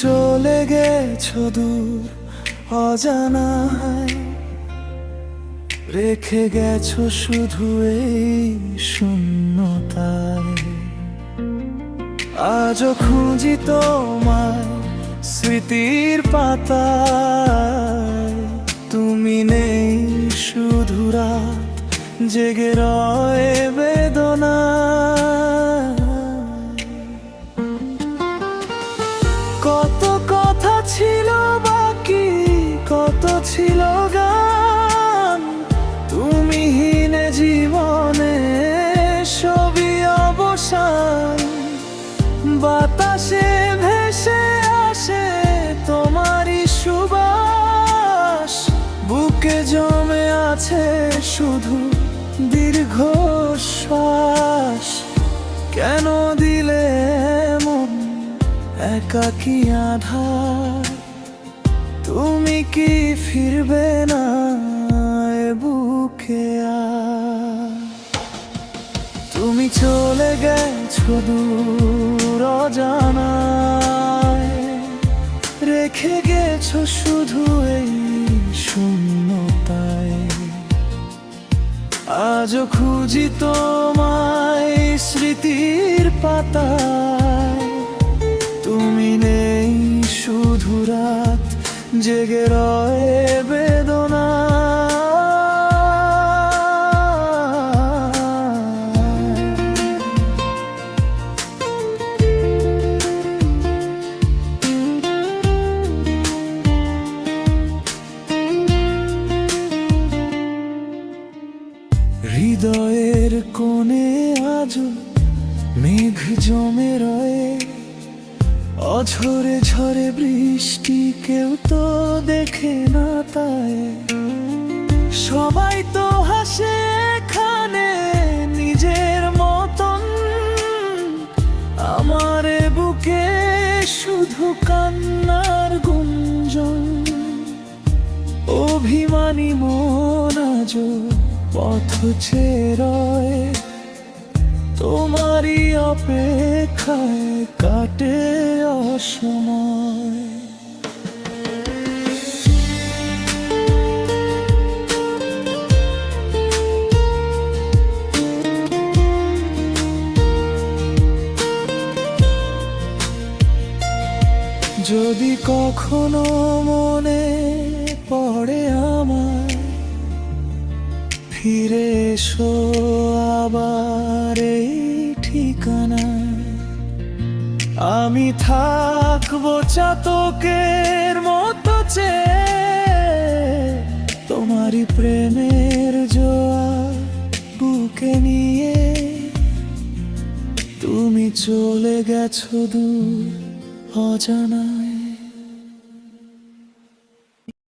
চলে গেছো দূর অজানায়, রেখে গেছো শুধু এই শূন্যতায়। আজও খুঁজি তোমায় স্মৃতির পাতায়, তুমি নেই শুধু রাত জেগে রয় বেদনা। কত কথা ছিল বাকি, কত ছিল গান, তুমি হীনে জীবনে সবই অবসান। বাতাসে ভেসে আসে তোমারই সুবাস, বুকে জমে আছে শুধু দীর্ঘশ্বাস। কেন দিলে মন একাকী আধার, তুমি কি ফিরবে না এ বুকে আর? তুমি চলে গেছো দূর অজানায়, রেখে গেছো শুধু এই শূন্যতায়। আজও খুঁজি তোমায় স্মৃতির পাতায়, তুমি নেই শুধু রাত জেগে রয় বেদনা। হৃদয়ের কোণে আজও মেঘ জমে রয়ে, অঝরে ঝরে বৃষ্টি কেউ তো দেখে না তাই। সবাই তো হাসে এখানে নিজের মতন, আমার বুকে শুধু কান্নার গুঞ্জন। অভিমানী মন আজও পথ চেয়ে রয়, তোমারই অপেক্ষায় কাটে অসময়। যদি কখনো মনে পড়ে আমার, ফিরে এসো আবার এই ঠিকানায়। আমি থাকবো চাতকের মতো চেয়ে, তোমারই প্রেমের জোয়ার বুকে নিয়ে। তুমি চলে গেছো দূর অজানায়।